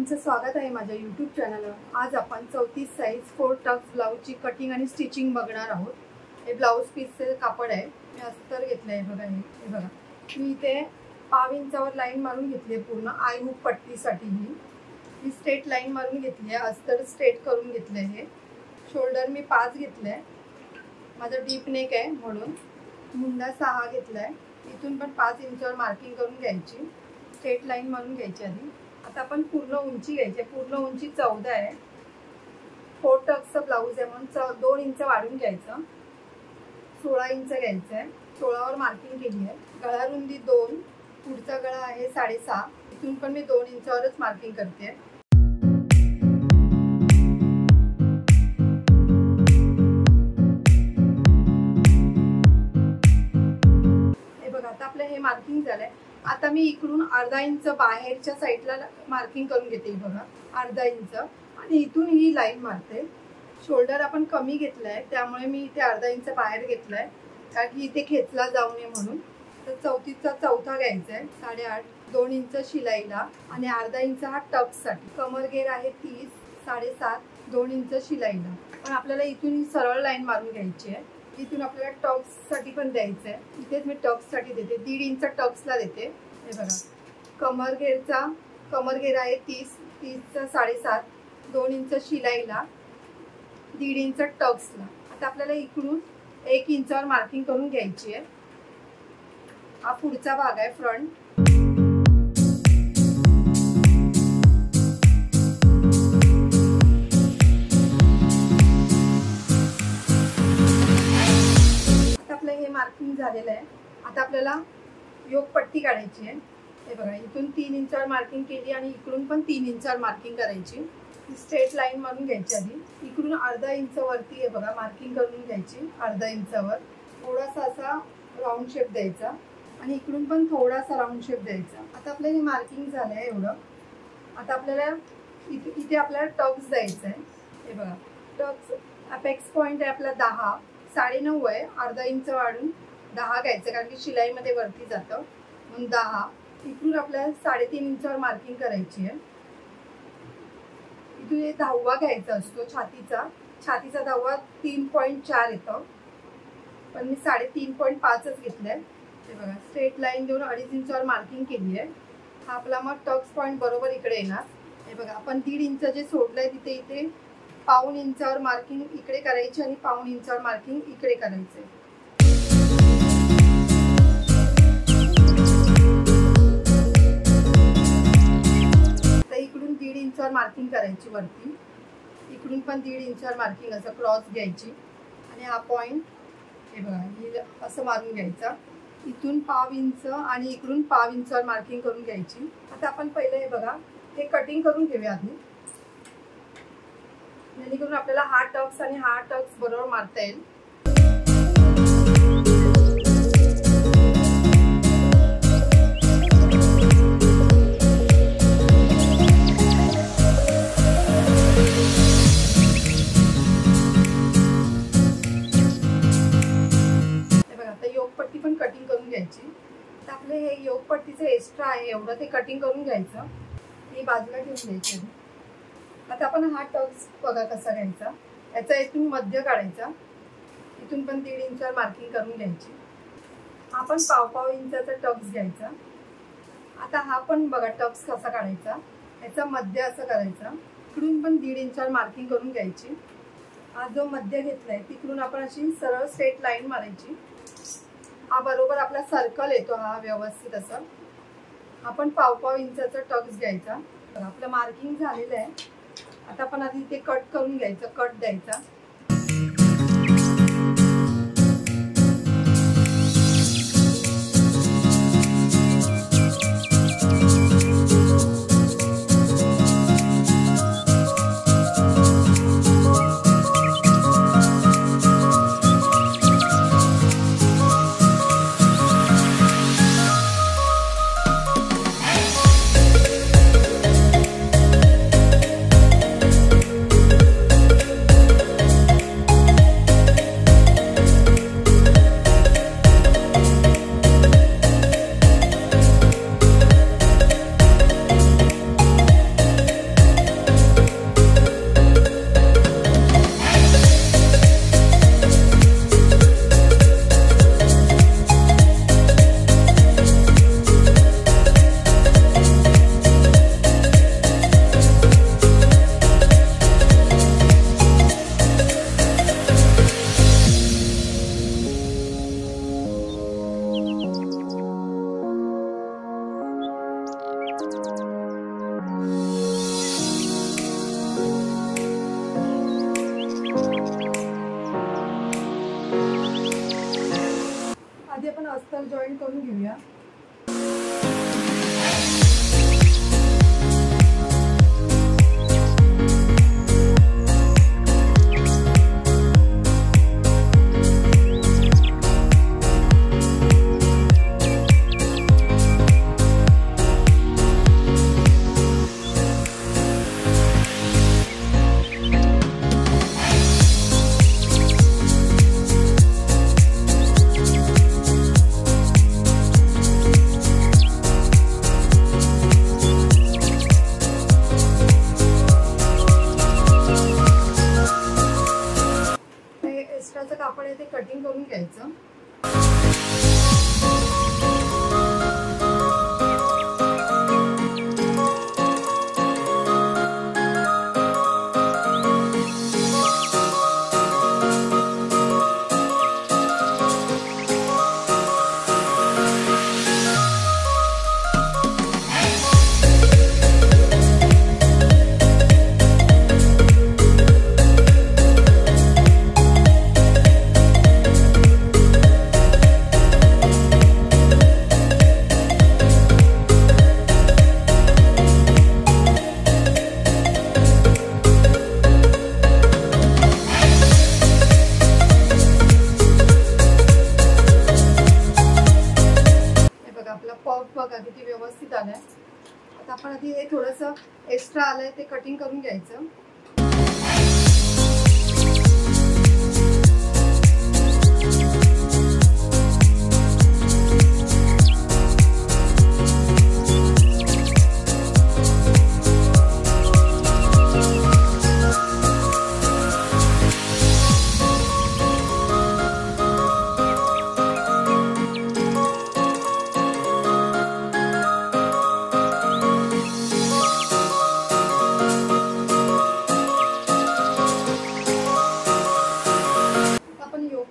सर्वांचं स्वागत आहे माझ्या YouTube चॅनलवर। आज आपण 34 साइज 4 टक्स ब्लाउजची कटिंग आणि स्टिचिंग बघणार आहोत। हे ब्लाउज पीसचे कापड आहे। मी अस्तर घेतले आहे बघा। हे बघा, मी इथे 5 इंचावर लाईन मारून घेतली आहे। पूर्ण आय हुक पट्टीसाठी ही स्ट्रेट लाईन मारून घेतली आहे। अस्तर स्ट्रेट करून घेतले आहे। शोल्डर मी 5 घेतले आहे। माझा डीप नेक आहे म्हणून मुंडा 6 घेतला आहे। इथून पण 5 इंचावर मार्किंग करून घ्यायची। स्ट्रेट लाईन मारून घ्यायची आधी। आता आपण पूर्ण उंची घ्यायची। पूर्ण उंची 14 आहे। 4 टक्सचा ब्लाउज आहे म्हणून 2 इंच वाढवून घ्यायचं। 16 इंच घ्यायचं आहे। 16 वर मार्किंग केली आहे। गळा रुंदी 2, पुढचा गळा आहे 6.5। इथून पण मी 2 इंचावरच मार्किंग करते। हे बघा, आता आपलं हे मार्किंग झालंय। आता मी इकडून अर्धा इंच बाहेरच्या साइडला मार्किंग करून घेते। बघा, अर्धा इंच आणि इथून ही लाईन मारते। शोल्डर आपण कमी घेतलाय त्यामुळे मी इथे अर्धा इंच बाहेर घेतलाय, कारण की इथे खेचला जाऊ नये म्हणून। तर 34चा चौथा घ्यायचा आहे। 8.5 2 इंच शिलाईला आणि अर्धा इंच हा टक्ससाठी। कमर घेर आहे 30, 7.5 2 इंच शिलाईला। पण आपल्याला इथून ही सरळ लाईन मारून घ्यायची आहे। इथून आपल्याला टक्स साठी पण द्यायचं आहे। इथेच मी टक्स साठी देते। 1.5 इंच टक्सला देते। हे बघा, कमर घेर आहे 30, 30चा 7.5 2 इंच शिलाईला, 1.5 इंच टक्सला। आता आपल्याला इकडून 1 इंचावर मार्किंग करून घ्यायची आहे। हा पुढचा भाग आहे, फ्रंट। मार्किंग झालेलं आहे। आता आपल्याला योक पट्टी काढायची आहे। हे बघा, इथून 3 इंचावर मार्किंग केली आणि इकडून पण 3 इंचावर मार्किंग करायची। स्ट्रेट लाईन मारून घ्यायची आधी। इकडून अर्धा इंच वरती हे बघा मार्किंग करून घ्यायची। अर्धा इंचावर थोडासा असा राऊंड शेप द्यायचा आणि इकडून पण थोडासा राऊंड शेप द्यायचा। आता आपलं हे मार्किंग झालंय एवढं। आता आपल्याला इथे आपल्याला टक्स द्यायचं आहे। हे बघा, टक्स अपेक्स पॉइंट आहे आपला 10, 9.5 आहे। अर्धा इंच वाढून 10 घ्यायचं, कारण की शिलाईमध्ये वरती जातं म्हणून 10। इथून आपल्याला 3.5 इंचावर मार्किंग करायची आहे। इथून 10वा घ्यायचा असतो छातीचा। छातीचा 10वा 3.4 येतो, पण मी 3.5च घेतलंय। हे बघा, स्ट्रेट लाईन देऊन 2.5 इंचावर मार्किंग केली आहे। हा आपला मग टक्स पॉइंट बरोबर इकडे येणार। हे बघा, आपण 1.5 इंच जे सोडलंय तिथे इथे 1/4 इंचावर मार्किंग इकडे करायची आणि 1/4 इंचावर मार्किंग इकडे करायचे। तर इकडून 1.5 इंचावर मार्किंग करायची वरती। इकडून पण 1.5 इंचावर मार्किंग असं क्रॉस घ्यायची आणि हा पॉइंट हे बघा हे असं मारून घ्यायचा। इथून 1/2 इंच आणि इकडून 1/2 इंचावर मार्किंग करून घ्यायची। आता आपण पहिले हे बघा हे कटिंग करून घेऊया आधी, जेणेकरून आपल्याला हा टक्स आणि हा टक्स बरोबर मारता येईल। हे बघा, आता योकपट्टी पण कटिंग करून घ्यायची। तर आपले हे योकपट्टीचं एक्स्ट्रा आहे एवढं ते कटिंग करून घ्यायचं। ही बाजूला ठेवून द्यायची। आता आपण हा टक्स बघा कसा घ्यायचा। याचा इथून मध्य काढायचा। इथून पण 1.5 इंचावर मार्किंग करून घ्यायची। आपण 1/2 इंचाचा टक्स घ्यायचा। आता हा पण बघा टक्स कसा काढायचा। याचा मध्य असं करायचा। इकडून पण 1.5 इंचावर मार्किंग करून घ्यायची। हा जो मध्य घेतलाय तिकडून आपण अशी सरळ स्ट्रेट लाईन मारायची। हा बरोबर आपला सर्कल येतो, हा व्यवस्थित असं। आपण 1/2 इंचाचा टक्स घ्यायचा। आपलं मार्किंग झालेलं आहे। आता आपण आधी ते कट करून घ्यायचं, कट द्यायचा। अस्तर जॉईन करून घेऊया. एक्स्ट्राचं कापड आहे ते कटिंग करून घ्यायचं. बघा किती व्यवस्थित आलंय. आता आपण आधी हे थोडंसं एक्स्ट्रा आलंय ते कटिंग करून घ्यायचं.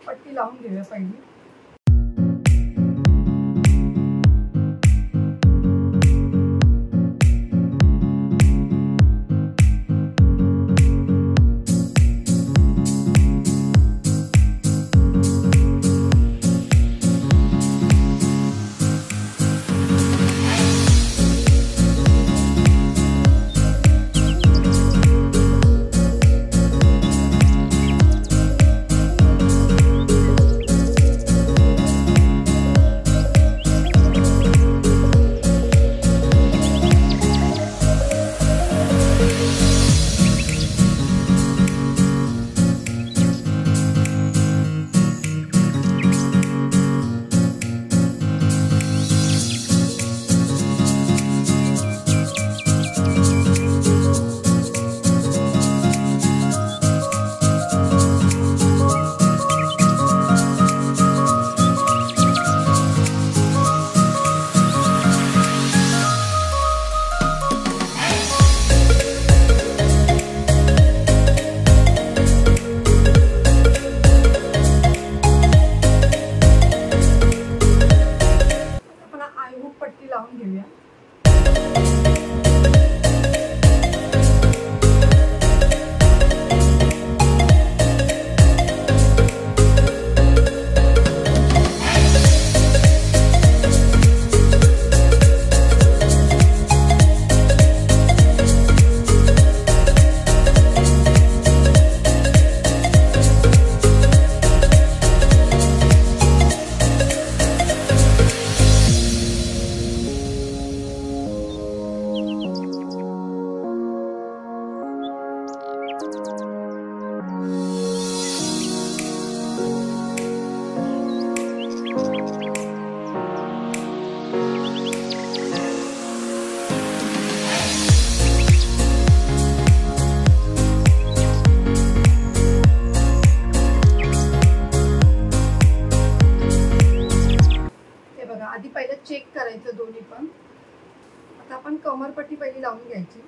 पट्टी लावून घेऊया पहिली. पट्टी लावून घेऊया. आधी पहिलं चेक करायचं दोन्ही पण. आता आपण कमरपट्टी पहिली लावून घ्यायची.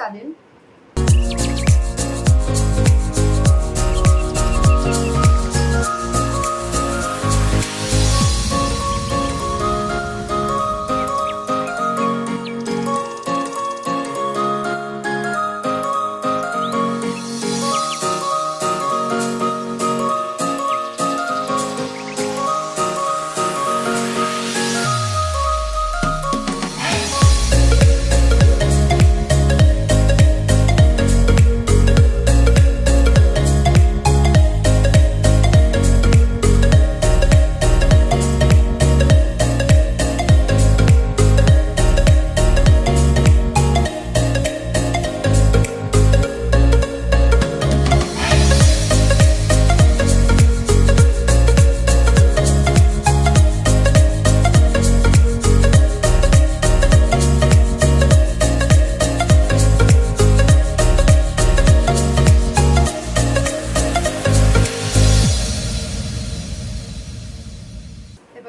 चालेल.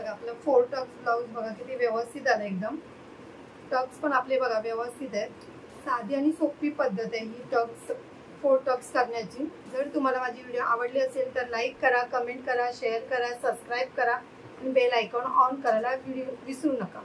आपलं 4 टक्स ब्लाउज बघा किती व्यवस्थित आलं एकदम. टक्स पण आपले बघा व्यवस्थित आहेत. साधी आणि सोपी पद्धत आहे ही 4 टक्स करण्याची. जर तुम्हाला माझी व्हिडिओ आवडली असेल तर लाईक करा, कमेंट करा, शेअर करा, सबस्क्राईब करा आणि बेल आयकॉन ऑन करायला विसरू नका.